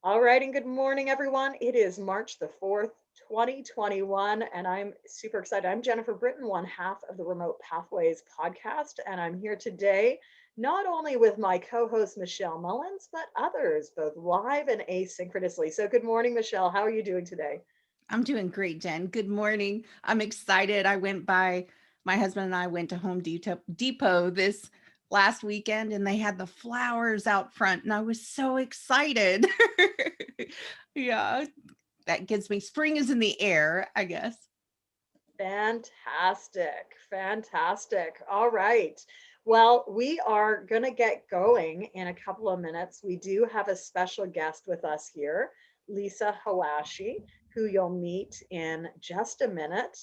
All right, and good morning, everyone. It is March the 4th, 2021, and I'm super excited. I'm Jennifer Britton, one half of the Remote Pathways podcast, and I'm here today not only with my co host, Michelle Mullins, but others, both live and asynchronously. So, good morning, Michelle. How are you doing today? I'm doing great, Jen. Good morning. I'm excited. My husband and I went to Home Depot this last weekend and they had the flowers out front and I was so excited. Yeah, that gives me spring is in the air, I guess. Fantastic. Fantastic. All right. Well, we are going to get going in a couple of minutes. We do have a special guest with us here, Lisa Hoashi, who you'll meet in just a minute.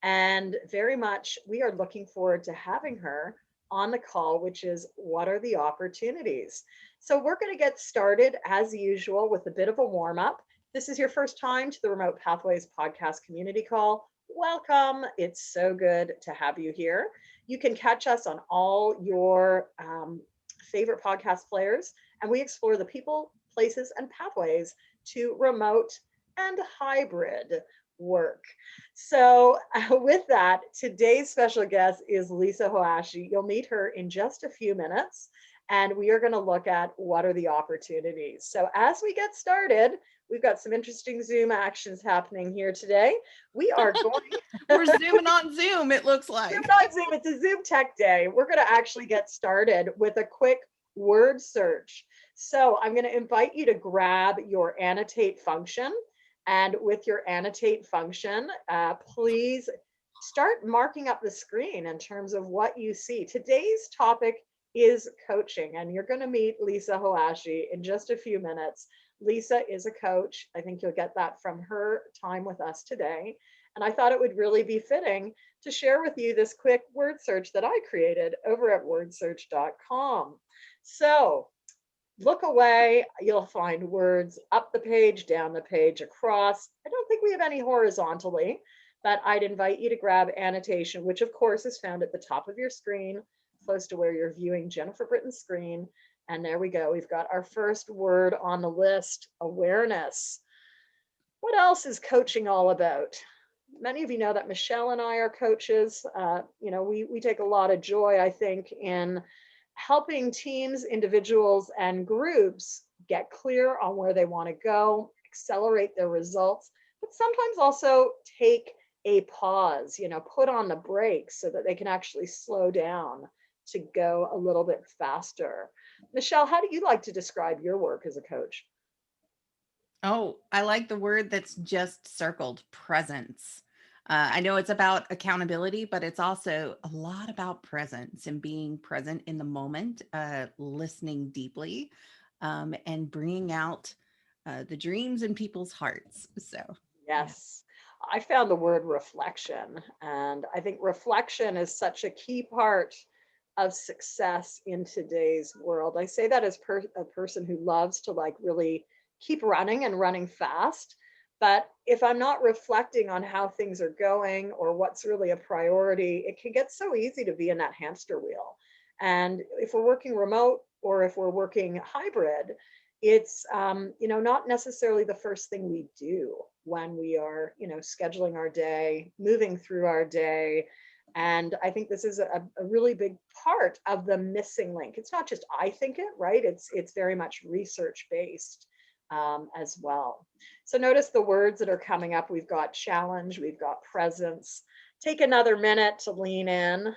And very much, we are looking forward to having her on the call, which is what are the opportunities? So, we're going to get started as usual with a bit of a warm up. This is your first time to the Remote Pathways podcast community call. Welcome. It's so good to have you here. You can catch us on all your favorite podcast players, and we explore the people, places, and pathways to remote and hybrid work. So, with that, today's special guest is Lisa Hoashi. You'll meet her in just a few minutes, and we are going to look at what are the opportunities. So, as we get started, we've got some interesting Zoom actions happening here today. We are going We're zooming on Zoom, it looks Zoom like. on Zoom. It's a Zoom Tech Day. We're going to actually get started with a quick word search. So I'm going to invite you to grab your annotate function. And with your annotate function, please start marking up the screen in terms of what you see. Today's topic is coaching, and you're going to meet Lisa Hoashi in just a few minutes. Lisa is a coach. I think you'll get that from her time with us today. And I thought it would really be fitting to share with you this quick word search that I created over at wordsearch.com. So look away, you'll find words up the page, down the page, across. I don't think we have any horizontally, but I'd invite you to grab annotation, which of course is found at the top of your screen, close to where you're viewing Jennifer Britton's screen. And there we go. We've got our first word on the list, awareness. What else is coaching all about? Many of you know that Michelle and I are coaches. We take a lot of joy, I think, in helping teams, individuals, and groups get clear on where they want to go, accelerate their results, but sometimes also take a pause, put on the brakes so that they can actually slow down to go a little bit faster. Michelle, how do you like to describe your work as a coach? Oh, I like the word that's just circled, presence. I know it's about accountability, but it's also a lot about presence and being present in the moment, listening deeply, and bringing out the dreams in people's hearts. So, yeah. Yes. I found the word reflection, and I think reflection is such a key part of success in today's world. I say that as a person who loves to like really keep running and running fast. But if I'm not reflecting on how things are going or what's really a priority, it can get so easy to be in that hamster wheel. And if we're working remote or if we're working hybrid, it's not necessarily the first thing we do when we are scheduling our day, moving through our day. And I think this is a really big part of the missing link. It's not just I think it, right? It's very much research based as well. So notice the words that are coming up. We've got challenge, we've got presence. Take another minute to lean in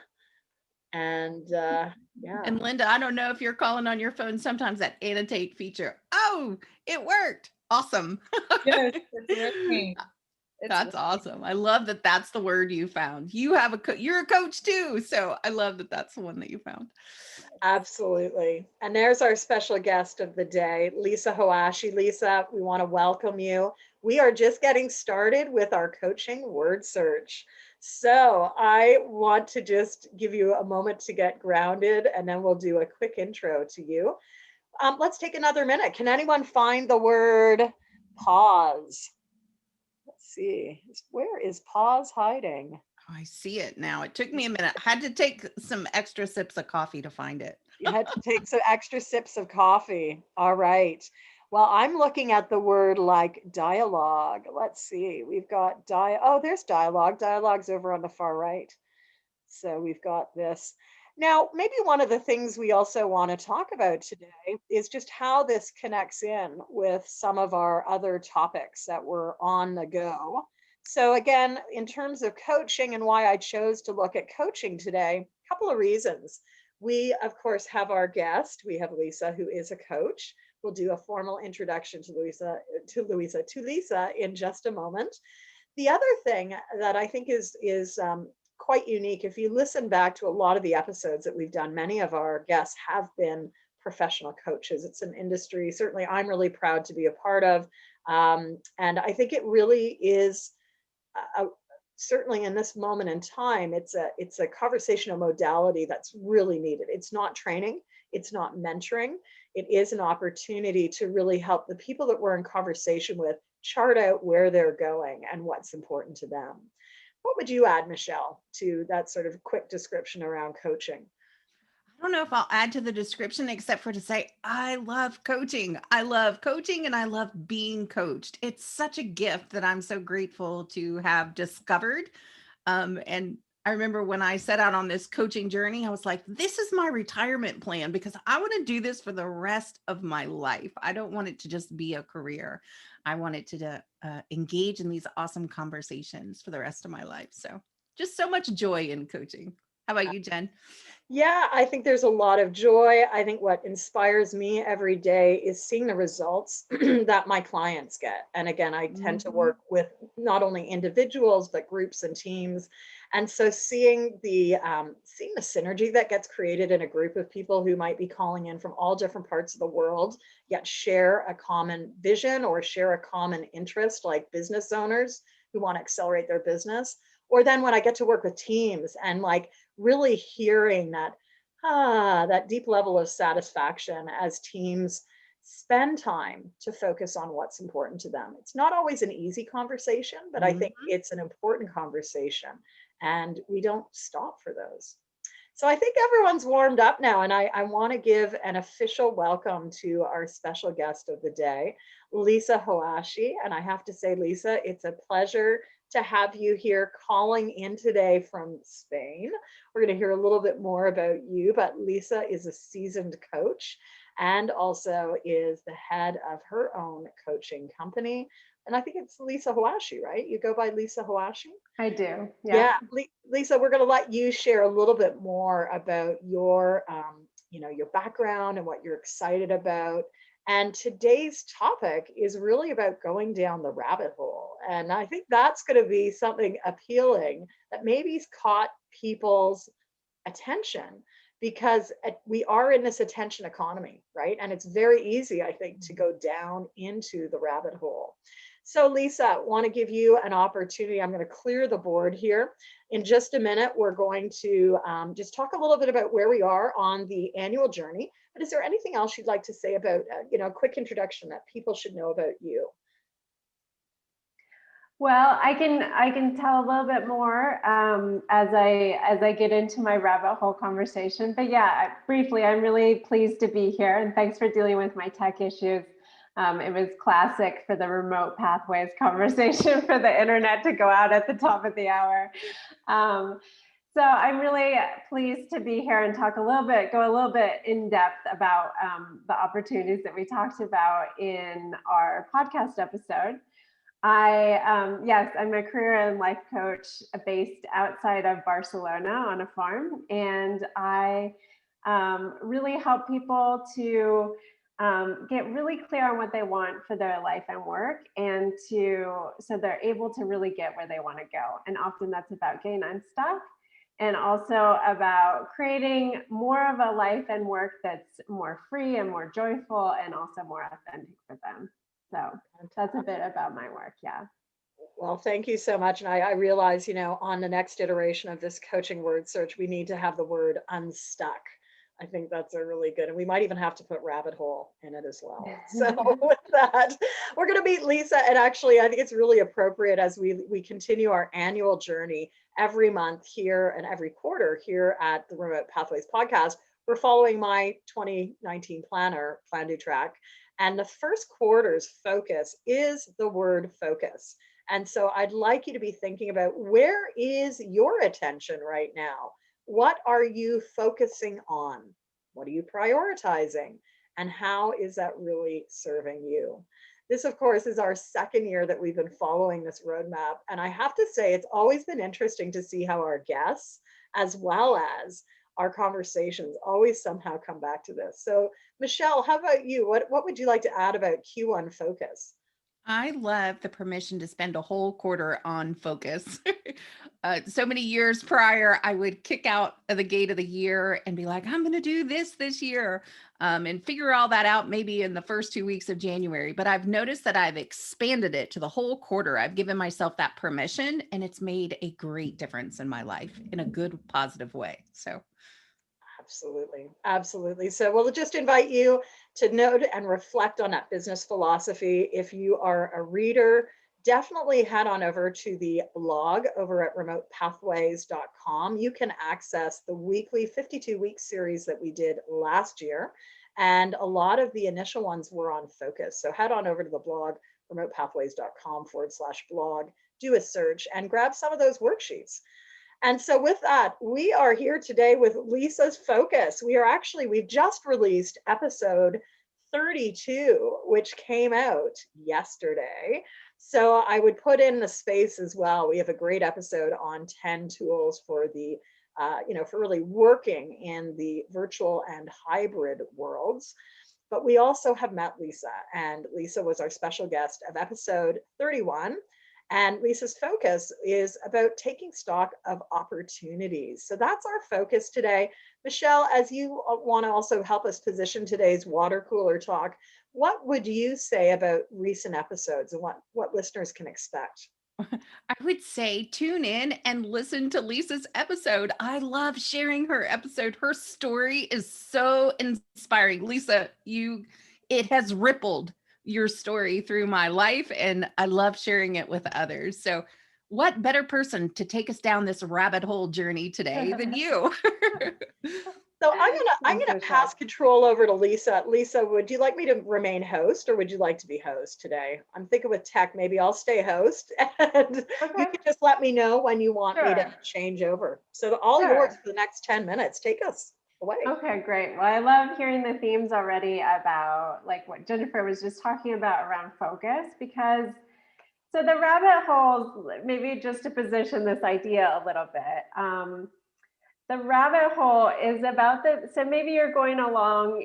and yeah. And Linda, I don't know if you're calling on your phone sometimes that annotate feature. Oh, it worked. Awesome. Yes, it's working. It's That's working. awesome. I love that that's the word you found. You have you're a coach too, so I love that that's the one that you found. Absolutely. And there's our special guest of the day, Lisa Hoashi. Lisa, we want to welcome you. We are just getting started with our coaching word search. So I want to just give you a moment to get grounded, and then we'll do a quick intro to you. Let's take another minute. Can anyone find the word pause? Let's see. Where is pause hiding? Oh, I see it now. It took me a minute. I had to take some extra sips of coffee to find it. You had to take some extra sips of coffee. All right. Well, I'm looking at the word like dialogue. Let's see. We've got oh, there's dialogue. Dialogue's over on the far right. So we've got this. Now, maybe one of the things we also want to talk about today is just how this connects in with some of our other topics that were on the go. So again, in terms of coaching and why I chose to look at coaching today, a couple of reasons. We, of course, have our guest. We have Lisa, who is a coach. We'll do a formal introduction to Lisa in just a moment. The other thing that I think is quite unique, if you listen back to a lot of the episodes that we've done, many of our guests have been professional coaches. It's an industry certainly I'm really proud to be a part of, and I think it really is certainly in this moment in time, it's a conversational modality that's really needed. It's not training, it's not mentoring. It is an opportunity to really help the people that we're in conversation with chart out where they're going and what's important to them. What would you add, Michelle, to that sort of quick description around coaching? I don't know if I'll add to the description except for to say, I love coaching. I love coaching and I love being coached. It's such a gift that I'm so grateful to have discovered. And I remember when I set out on this coaching journey, I was like, this is my retirement plan because I want to do this for the rest of my life. I don't want it to just be a career. I want it to engage in these awesome conversations for the rest of my life. So just so much joy in coaching. How about you, Jen? Yeah, I think there's a lot of joy. I think what inspires me every day is seeing the results that my clients get. And again, I tend to work with not only individuals, but groups and teams. And so seeing the synergy that gets created in a group of people who might be calling in from all different parts of the world, yet share a common vision or share a common interest, like business owners who want to accelerate their business. Or then when I get to work with teams and like really hearing that deep level of satisfaction as teams spend time to focus on what's important to them. It's not always an easy conversation, but I think it's an important conversation, and we don't stop for those. So I think everyone's warmed up now, and I want to give an official welcome to our special guest of the day, Lisa Hoashi. And I have to say, Lisa, it's a pleasure to have you here calling in today from Spain. We're going to hear a little bit more about you, but Lisa is a seasoned coach and also is the head of her own coaching company. And I think it's Lisa Hoashi, right? You go by Lisa Hoashi? I do. Yeah, Lisa, we're going to let you share a little bit more about your background and what you're excited about. And today's topic is really about going down the rabbit hole. And I think that's going to be something appealing that maybe's caught people's attention because we are in this attention economy, right? And it's very easy, I think, to go down into the rabbit hole. So Lisa, want to give you an opportunity. I'm going to clear the board here. In just a minute, we're going to just talk a little bit about where we are on the annual journey. But is there anything else you'd like to say about, a quick introduction that people should know about you? Well, I can tell a little bit more as I get into my rabbit hole conversation. But yeah, briefly, I'm really pleased to be here, and thanks for dealing with my tech issues. It was classic for the remote pathways conversation for the internet to go out at the top of the hour. So I'm really pleased to be here and go a little bit in depth about the opportunities that we talked about in our podcast episode. Yes, I'm a career and life coach based outside of Barcelona on a farm, and I really help people to get really clear on what they want for their life and work, and so they're able to really get where they want to go. And often that's about getting unstuck, and also about creating more of a life and work that's more free and more joyful and also more authentic for them. So that's a bit about my work. Yeah. Well, thank you so much. And I realize, on the next iteration of this coaching word search, we need to have the word unstuck. I think that's a really good, and we might even have to put rabbit hole in it as well. So with that, we're going to meet Lisa. And actually, I think it's really appropriate as we continue our annual journey every month here and every quarter here at the Remote Pathways podcast. We're following my 2019 planner, PlanDoTrack. And the first quarter's focus is the word focus. And so I'd like you to be thinking about, where is your attention right now? What are you focusing on? What are you prioritizing? And how is that really serving you? This, of course, is our second year that we've been following this roadmap. And I have to say, it's always been interesting to see how our guests, as well as our conversations, always somehow come back to this. So, Michelle, how about you? What would you like to add about Q1 focus? I love the permission to spend a whole quarter on focus. So many years prior, I would kick out of the gate of the year and be like, I'm going to do this year, and figure all that out maybe in the first 2 weeks of January. But I've noticed that I've expanded it to the whole quarter. I've given myself that permission, and it's made a great difference in my life in a good, positive way. So Absolutely. Absolutely. So we'll just invite you to note and reflect on that business philosophy. If you are a reader, definitely head on over to the blog over at remotepathways.com. You can access the weekly 52-week series that we did last year. And a lot of the initial ones were on focus. So head on over to the blog, remotepathways.com/blog, do a search and grab some of those worksheets. And so with that, we are here today with Lisa's Focus. We've just released episode 32, which came out yesterday. So I would put in the space as well. We have a great episode on 10 tools for for really working in the virtual and hybrid worlds. But we also have met Lisa, and Lisa was our special guest of episode 31. And Lisa's focus is about taking stock of opportunities. So that's our focus today. Michelle, as you want to also help us position today's water cooler talk, what would you say about recent episodes and what listeners can expect? I would say tune in and listen to Lisa's episode. I love sharing her episode. Her story is so inspiring. Lisa, it has rippled your story through my life, and I love sharing it with others. So what better person to take us down this rabbit hole journey today than you? So I'm gonna pass control over to Lisa. Lisa, would you like me to remain host, or would you like to be host today? I'm thinking with tech, maybe I'll stay host, and you can just let me know when you want me to change over. So all yours for the next 10 minutes. Take us away. Okay, great. Well, I love hearing the themes already about like what Jennifer was just talking about around focus, because so the rabbit holes, maybe just to position this idea a little bit, the rabbit hole is about so maybe you're going along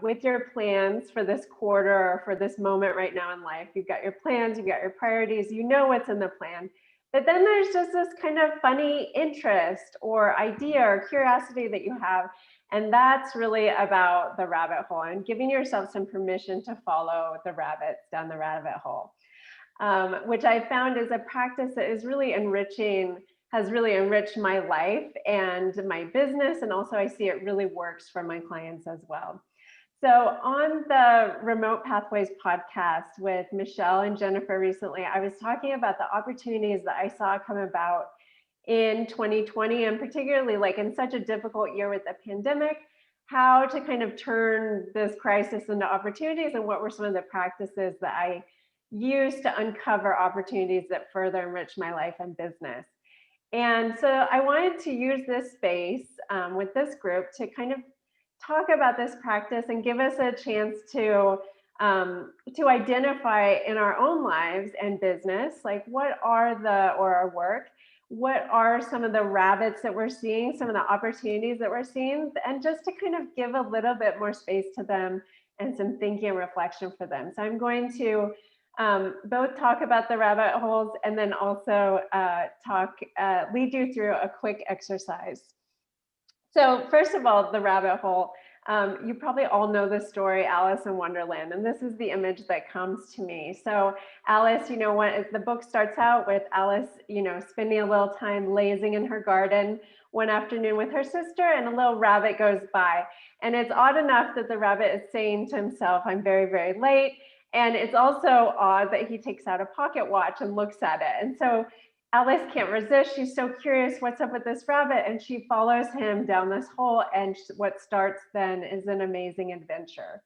with your plans for this quarter or for this moment right now in life. You've got your plans, you've got your priorities, you know what's in the plan. But then there's just this kind of funny interest or idea or curiosity that you have. And that's really about the rabbit hole and giving yourself some permission to follow the rabbits down the rabbit hole, which I found is a practice that is really has really enriched my life and my business. And also I see it really works for my clients as well. So on the Remote Pathways podcast with Michelle and Jennifer recently, I was talking about the opportunities that I saw come about in 2020, and particularly like in such a difficult year with the pandemic, how to kind of turn this crisis into opportunities, and what were some of the practices that I used to uncover opportunities that further enrich my life and business. And so I wanted to use this space with this group to kind of talk about this practice and give us a chance to identify in our own lives and business, like or our work, what are some of the rabbits that we're seeing, some of the opportunities that we're seeing, and just to kind of give a little bit more space to them and some thinking and reflection for them. So I'm going to both talk about the rabbit holes and then also lead you through a quick exercise. So first of all, the rabbit hole, you probably all know the story, Alice in Wonderland, and this is the image that comes to me. So Alice, when the book starts out with Alice, spending a little time lazing in her garden one afternoon with her sister, and a little rabbit goes by. And it's odd enough that the rabbit is saying to himself, I'm very, very late. And it's also odd that he takes out a pocket watch and looks at it. And so Alice can't resist. She's so curious, what's up with this rabbit? And she follows him down this hole. And what starts then is an amazing adventure.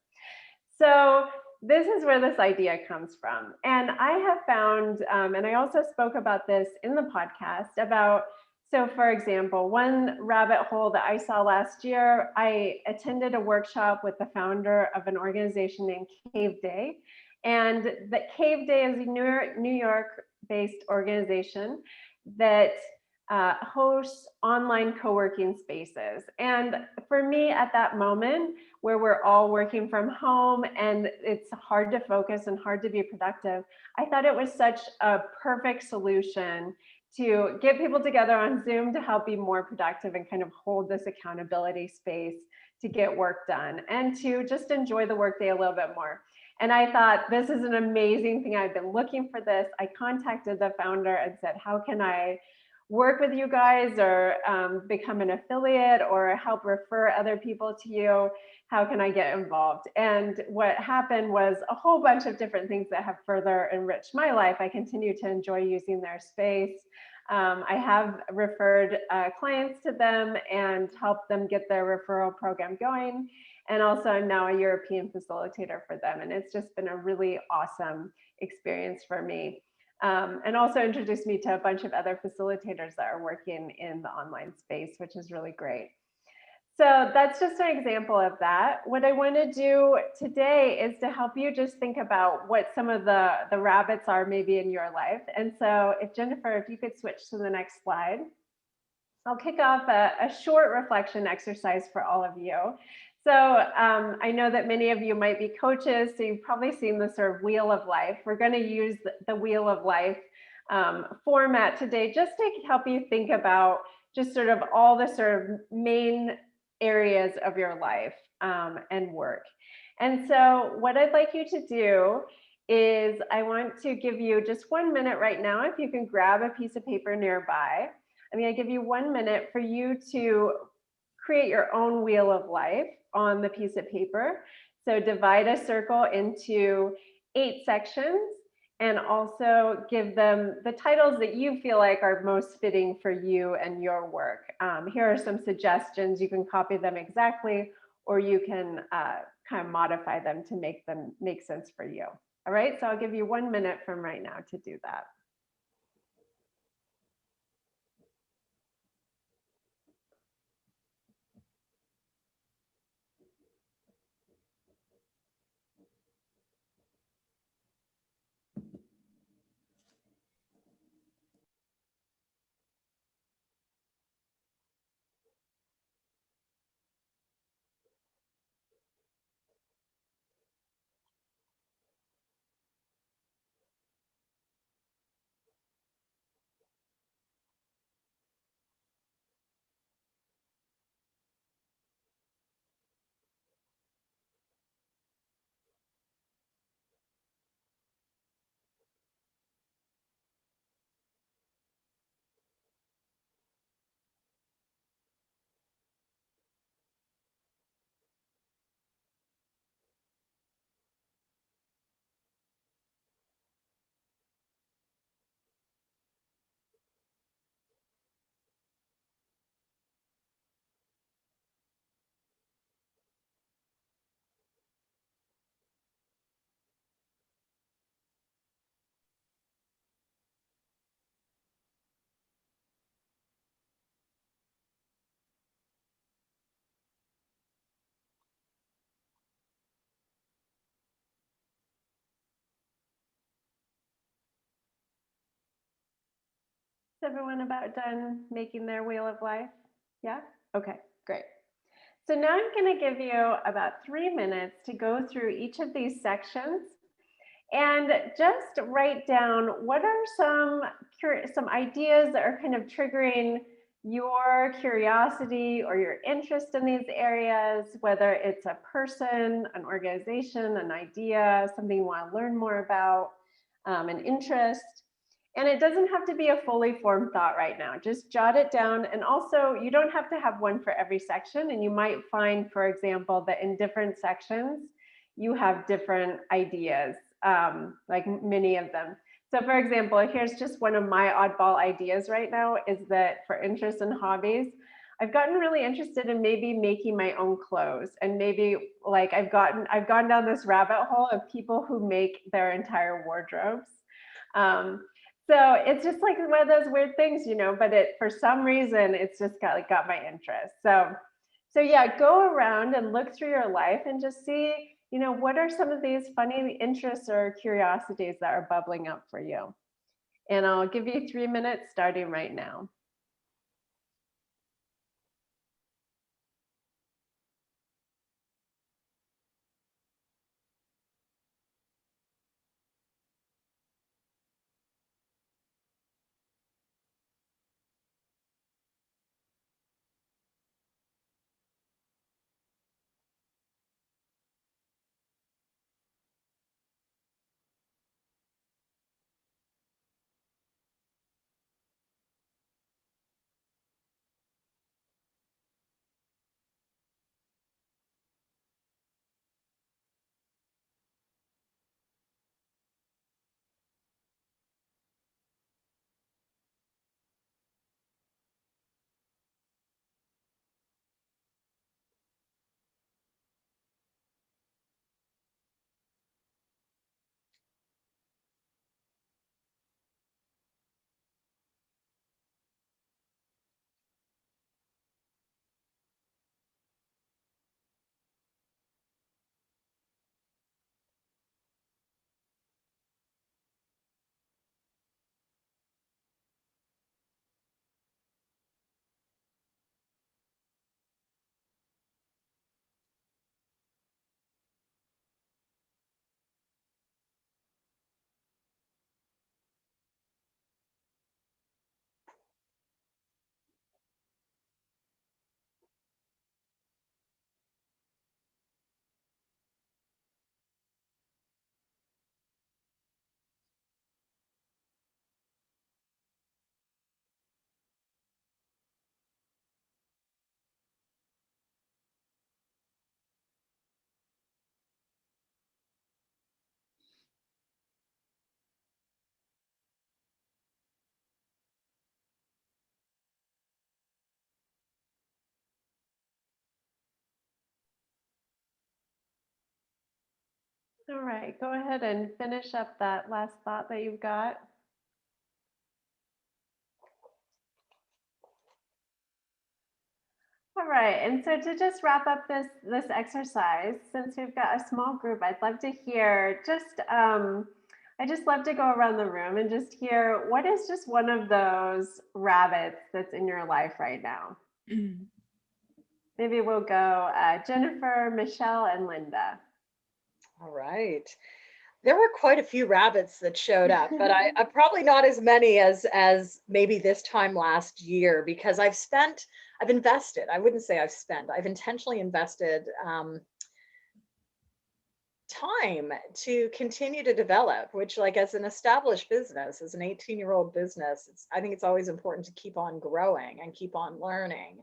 So this is where this idea comes from. And I have found, and I also spoke about this in the podcast about, so for example, one rabbit hole that I saw last year, I attended a workshop with the founder of an organization named Cave Day. And the Cave Day is a New York-based organization that hosts online co-working spaces. And for me at that moment, where we're all working from home and it's hard to focus and hard to be productive, I thought it was such a perfect solution to get people together on Zoom to help be more productive and kind of hold this accountability space to get work done and to just enjoy the workday a little bit more. And I thought, this is an amazing thing. I've been looking for this. I contacted the founder and said, how can I work with you guys or become an affiliate or help refer other people to you? How can I get involved? And what happened was a whole bunch of different things that have further enriched my life. I continue to enjoy using their space. I have referred clients to them and helped them get their referral program going. And also I'm now a European facilitator for them. And it's just been a really awesome experience for me. And also introduced me to a bunch of other facilitators that are working in the online space, which is really great. So that's just an example of that. What I want to do today is to help you just think about what some of the rabbits are maybe in your life. And so if Jennifer, if you could switch to the next slide, I'll kick off a short reflection exercise for all of you. So I know that many of you might be coaches, so you've probably seen the sort of wheel of life. We're going to use the wheel of life format today just to help you think about just sort of all the sort of main areas of your life and work. And so what I'd like you to do is I want to give you just 1 minute right now, if you can grab a piece of paper nearby. I'm going to give you 1 minute for you to create your own wheel of life on the piece of paper. So divide a circle into 8 sections and also give them the titles that you feel like are most fitting for you and your work. Here are some suggestions. You can copy them exactly, or you can kind of modify them to make them make sense for you. All right, so I'll give you 1 minute from right now to do that. Is everyone about done making their wheel of life? Yeah? Okay, great. So now I'm going to give you about 3 minutes to go through each of these sections and just write down what are some ideas that are kind of triggering your curiosity or your interest in these areas, whether it's a person, an organization, an idea, something you want to learn more about, an interest. And it doesn't have to be a fully formed thought right now. Just jot it down. And also, you don't have to have one for every section. And you might find, for example, that in different sections, you have different ideas, like many of them. So for example, here's just one of my oddball ideas right now is that for interests and hobbies, I've gotten really interested in maybe making my own clothes, and maybe like I've gone down this rabbit hole of people who make their entire wardrobes. So it's just like one of those weird things, but for some reason it's just got my interest. So yeah, go around and look through your life and just see, what are some of these funny interests or curiosities that are bubbling up for you. And I'll give you 3 minutes starting right now. All right, go ahead and finish up that last thought that you've got. All right, and so to just wrap up this exercise, since we've got a small group, I'd love to hear I just love to go around the room and just hear what is just one of those rabbits that's in your life right now. Maybe we'll go Jennifer, Michelle, and Linda. All right. There were quite a few rabbits that showed up, but I probably not as many as maybe this time last year, because I've invested. I wouldn't say I've spent. I've intentionally invested time to continue to develop, which, like, as an established business, as an 18-year-old business, I think it's always important to keep on growing and keep on learning.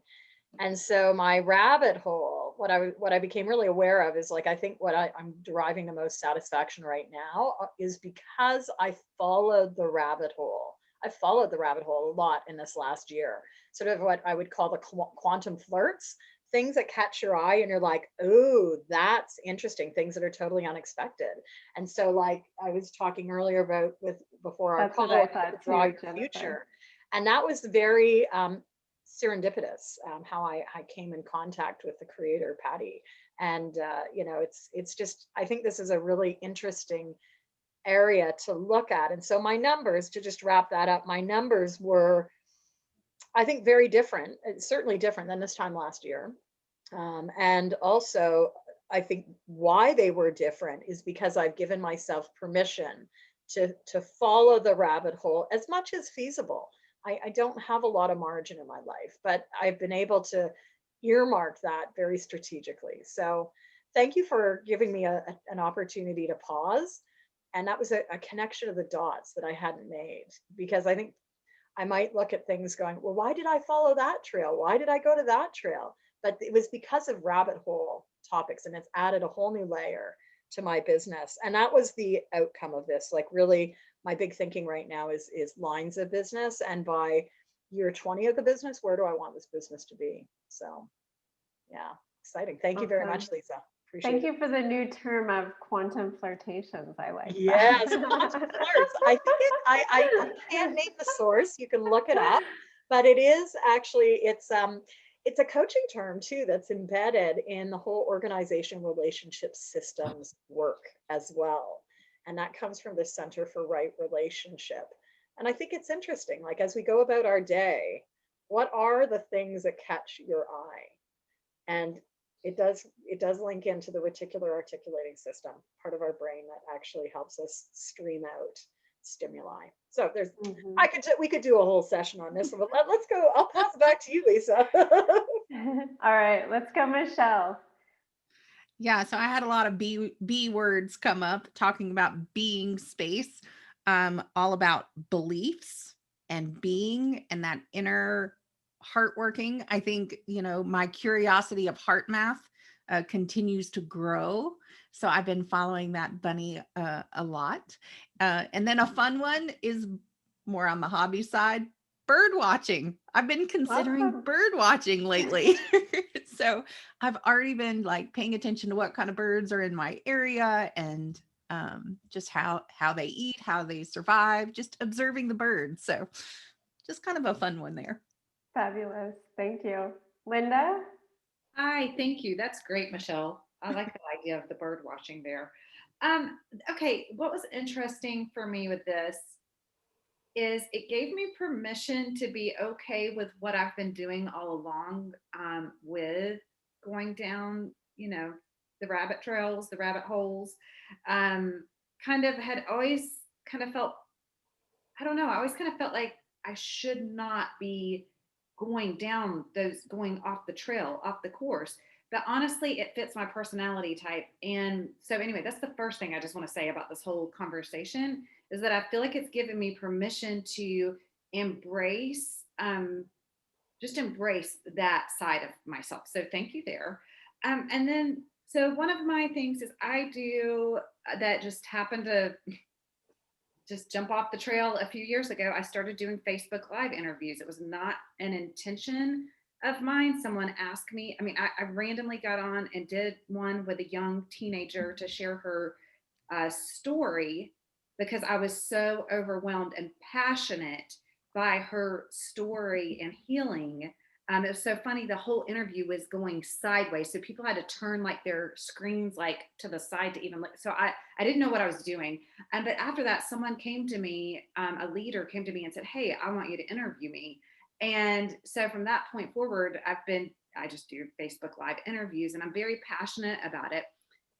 And so my rabbit hole, what I became really aware of is, like, I think what I'm deriving the most satisfaction right now is because I followed the rabbit hole. I followed the rabbit hole a lot in this last year, sort of what I would call the quantum flirts, things that catch your eye and you're like, oh, that's interesting, things that are totally unexpected. And so, like I was talking earlier about before our call, draw your future. And that was very serendipitous, how I came in contact with the creator, Patty. And it's just, I think this is a really interesting area to look at. And so my numbers, to just wrap that up, my numbers were, I think, very different, certainly different than this time last year. And also, I think why they were different is because I've given myself permission to follow the rabbit hole as much as feasible. I don't have a lot of margin in my life, but I've been able to earmark that very strategically. So thank you for giving me an opportunity to pause. And that was a connection of the dots that I hadn't made, because I think I might look at things going, well, why did I follow that trail? Why did I go to that trail? But it was because of rabbit hole topics, and it's added a whole new layer to my business. And that was the outcome of this. Like, really, my big thinking right now is lines of business. And by year 20 of the business, where do I want this business to be? So yeah, exciting. Thank you very Awesome. much, Lisa. Appreciate Thank it. you for the new term of quantum flirtations. I like Yes, that. quantum flirts. I think I can't name the source. You can look it up, but it is actually it's a coaching term too that's embedded in the whole organization relationship systems work as well. And that comes from the Center for Right Relationship. And I think it's interesting, like as we go about our day, what are the things that catch your eye? And it does link into the reticular articulating system, part of our brain that actually helps us stream out stimuli. So there's we could do a whole session on this one, but let's go. I'll pass it back to you, Lisa. All right, let's go, Michelle. Yeah, so I had a lot of B words come up talking about being space, all about beliefs and being and that inner heart working. I think, my curiosity of heart math continues to grow. So I've been following that bunny a lot. And then a fun one is more on the hobby side, bird watching. I've been considering Awesome. bird watching lately. So I've already been like paying attention to what kind of birds are in my area and just how they eat, how they survive, just observing the birds. So just kind of a fun one there. Fabulous. Thank you. Linda? Hi, thank you. That's great, Michelle. I like the idea of the bird watching there. Okay, what was interesting for me with this is it gave me permission to be okay with what I've been doing all along, with going down, the rabbit trails, the rabbit holes. Kind of had always kind of felt, I don't know, I always kind of felt like I should not be going off the trail, off the course. But honestly, it fits my personality type. And so, anyway, that's the first thing I just want to say about this whole conversation is that I feel like it's given me permission to embrace, just embrace that side of myself. So, thank you there. And then, so one of my things is I do that just happened to just jump off the trail a few years ago. I started doing Facebook Live interviews. It was not an intention of mine. Someone asked me, I randomly got on and did one with a young teenager to share her story because I was so overwhelmed and passionate by her story and healing. It was so funny. The whole interview was going sideways. So people had to turn like their screens like to the side to even look. So I didn't know what I was doing. But after that, someone came to me, a leader came to me and said, "Hey, I want you to interview me." And so from that point forward, I just do Facebook Live interviews and I'm very passionate about it.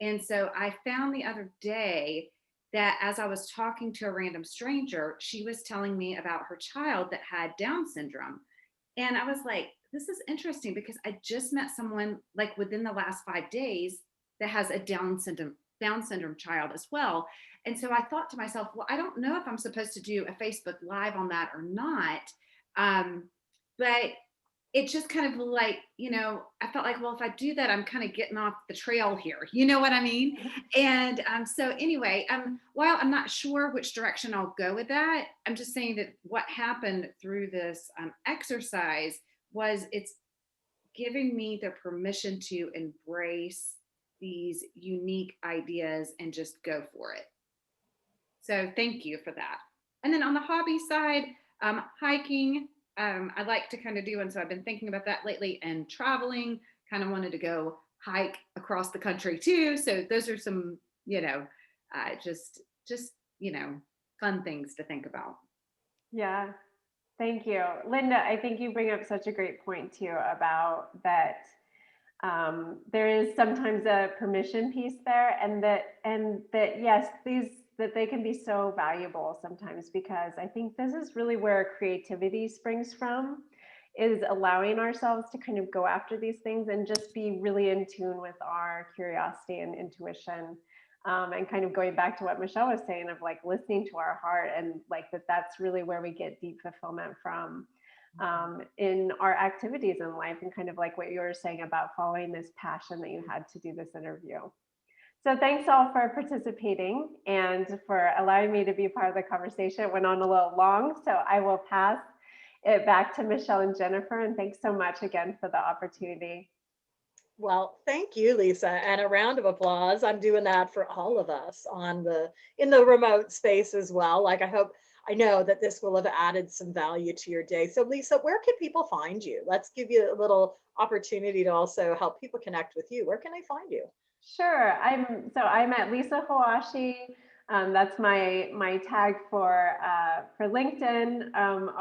And so I found the other day that as I was talking to a random stranger, she was telling me about her child that had Down syndrome. And I was like, this is interesting because I just met someone like within the last 5 days that has a Down syndrome child as well. And so I thought to myself, well, I don't know if I'm supposed to do a Facebook Live on that or not. But it just kind of like, I felt like, well, if I do that, I'm kind of getting off the trail here. You know what I mean? And so anyway, while I'm not sure which direction I'll go with that, I'm just saying that what happened through this exercise was it's giving me the permission to embrace these unique ideas and just go for it. So thank you for that. And then on the hobby side, hiking, I like to kind of do, and so I've been thinking about that lately, and traveling, kind of wanted to go hike across the country too. So those are some, just fun things to think about. Yeah, thank you. Linda, I think you bring up such a great point too about that there is sometimes a permission piece there and that yes, that they can be so valuable sometimes because I think this is really where creativity springs from, is allowing ourselves to kind of go after these things and just be really in tune with our curiosity and intuition. And kind of going back to what Michelle was saying of like listening to our heart and like that's really where we get deep fulfillment from in our activities in life, and kind of like what you were saying about following this passion that you had to do this interview. So thanks all for participating and for allowing me to be part of the conversation. It went on a little long, so I will pass it back to Michelle and Jennifer. And thanks so much again for the opportunity. Well, thank you, Lisa, and a round of applause. I'm doing that for all of us in the remote space as well. Like I know that this will have added some value to your day. So Lisa, where can people find you? Let's give you a little opportunity to also help people connect with you. Where can they find you? Sure. I'm at Lisa Hoashi. That's my tag for LinkedIn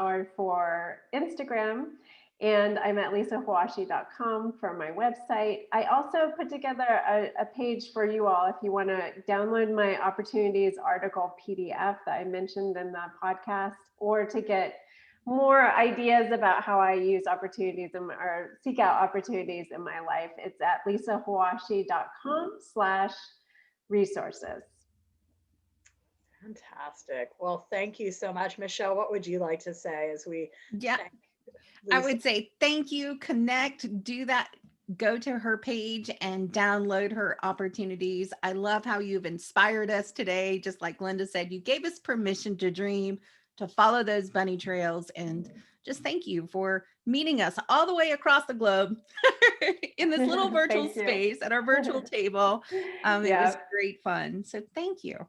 or for Instagram. And I'm at lisahoashi.com for my website. I also put together a page for you all if you want to download my opportunities article PDF that I mentioned in the podcast, or to get more ideas about how I use opportunities or seek out opportunities in my life. It's at lisahoashi.com/resources. Fantastic. Well, thank you so much. Michelle, what would you like to say as we Yeah, thank I Lisa? would say thank you, connect, do that, go to her page and download her opportunities. I love how you've inspired us today. Just like Linda said, you gave us permission to dream, to follow those bunny trails, and just thank you for meeting us all the way across the globe in this little virtual Thank you. space at our virtual table. It was Yep. great fun. So thank you.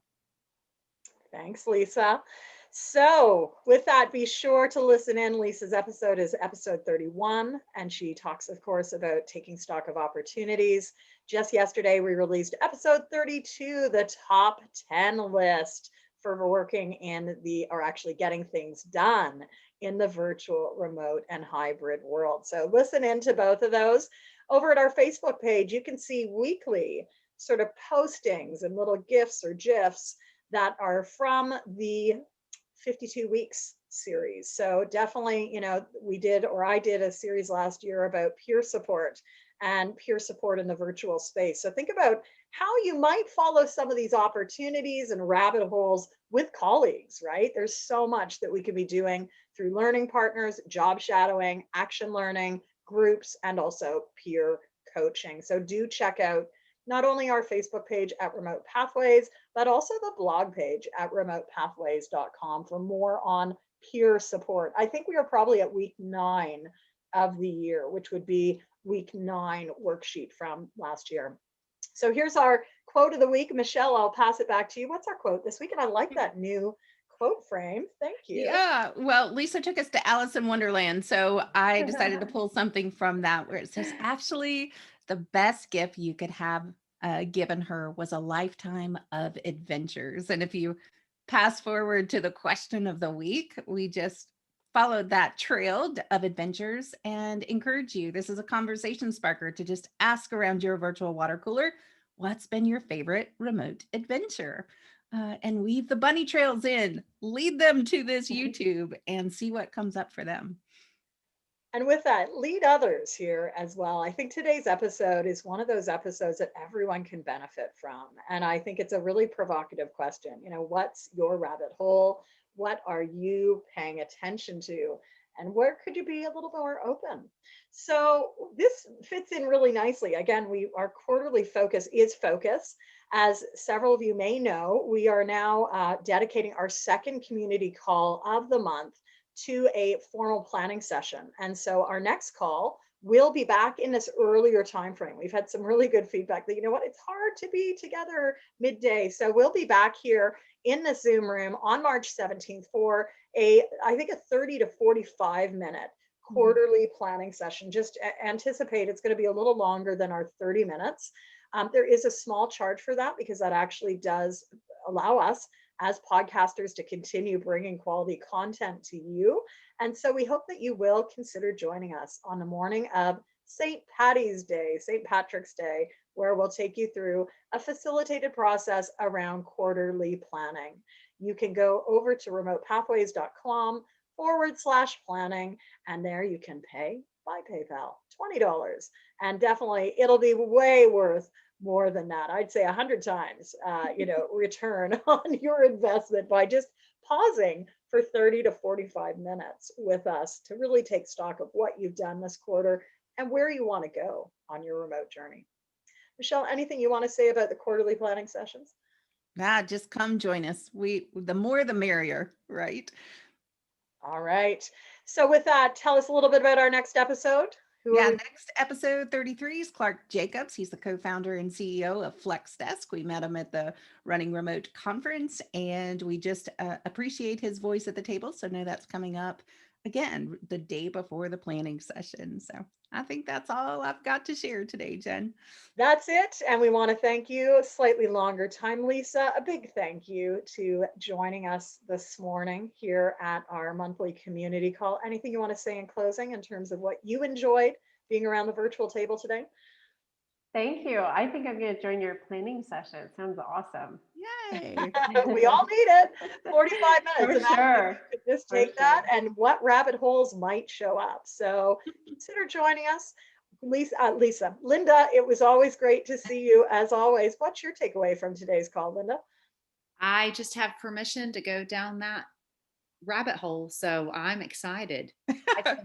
Thanks, Lisa. So, with that, be sure to listen in. Lisa's episode is episode 31, and she talks, of course, about taking stock of opportunities. Just yesterday, we released episode 32, the top 10 list for working or actually getting things done in the virtual, remote, and hybrid world. So, listen into both of those. Over at our Facebook page, you can see weekly sort of postings and little GIFs or GIFs that are from the 52 weeks series. So definitely, I did a series last year about peer support in the virtual space. So think about how you might follow some of these opportunities and rabbit holes with colleagues, right? There's so much that we could be doing through learning partners, job shadowing, action learning, groups, and also peer coaching. So do check out not only our Facebook page at Remote Pathways, but also the blog page at remotepathways.com for more on peer support. I think we are probably at week 9 of the year, which would be week 9 worksheet from last year. So here's our quote of the week. Michelle, I'll pass it back to you. What's our quote this week? And I like that new quote frame. Thank you. Yeah, well, Lisa took us to Alice in Wonderland, so I decided to pull something from that where it says, actually, the best gift you could have given her was a lifetime of adventures. And if you pass forward to the question of the week, we just followed that trail of adventures and encourage you. This is a conversation sparker to just ask around your virtual water cooler, what's been your favorite remote adventure? And weave the bunny trails in, lead them to this YouTube and see what comes up for them. And with that, lead others here as well. I think today's episode is one of those episodes that everyone can benefit from. And I think it's a really provocative question. What's your rabbit hole? What are you paying attention to? And where could you be a little more open? So this fits in really nicely. Again, our quarterly focus is focus. As several of you may know, we are now dedicating our second community call of the month to a formal planning session. And so our next call will be back in this earlier time frame. We've had some really good feedback that, it's hard to be together midday. So we'll be back here in the Zoom room on March 17th for I think a 30 to 45 minute quarterly planning session. Just anticipate it's going to be a little longer than our 30 minutes. There is a small charge for that because that actually does allow us as podcasters to continue bringing quality content to you. And so we hope that you will consider joining us on the morning of St. Patty's Day, St. Patrick's Day, where we'll take you through a facilitated process around quarterly planning. You can go over to remotepathways.com/planning, and there you can pay by PayPal, $20. And definitely it'll be way worth more than that. I'd say 100 times, return on your investment by just pausing for 30 to 45 minutes with us to really take stock of what you've done this quarter and where you want to go on your remote journey. Michelle, anything you want to say about the quarterly planning sessions? Just come join us. The more the merrier, right? All right. So with that, tell us a little bit about our next episode. Who are Yeah, we? next episode 33 is Clark Jacobs. He's the co-founder and CEO of FlexDesk. We met him at the Running Remote conference, and we just appreciate his voice at the table. So know that's coming up again the day before the planning session. So I think that's all I've got to share today, Jen. That's it. And we want to thank you, slightly longer time, Lisa. A big thank you to joining us this morning here at our monthly community call. Anything you want to say in closing in terms of what you enjoyed being around the virtual table today? Thank you. I think I'm going to join your planning session. It sounds awesome. Yay. We all need it. 45 minutes. For Imagine sure. if you could just For take that sure. and what rabbit holes might show up. So consider joining us. Lisa, Linda, it was always great to see you as always. What's your takeaway from today's call, Linda? I just have permission to go down that rabbit hole. So I'm excited.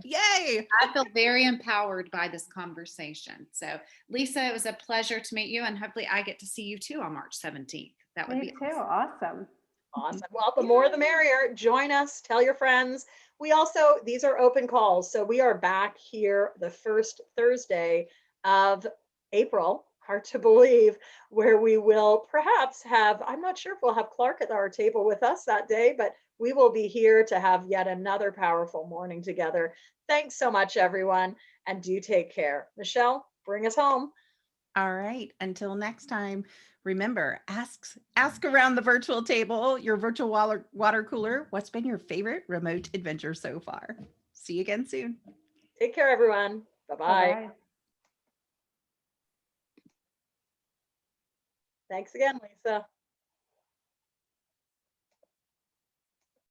Yay. I feel very empowered by this conversation. So, Lisa, it was a pleasure to meet you, and hopefully, I get to see you too on March 17th. That would Me be too. Awesome. Awesome. Well, the more the merrier. Join us, tell your friends. We also, these are open calls. So we are back here the first Thursday of April, hard to believe, where we will perhaps have, I'm not sure if we'll have Clark at our table with us that day, but we will be here to have yet another powerful morning together. Thanks so much, everyone, and do take care. Michelle, bring us home. All right. Until next time, remember, ask around the virtual table, your virtual water cooler, what's been your favorite remote adventure so far? See you again soon. Take care, everyone. Bye-bye. Bye-bye. Thanks again, Lisa.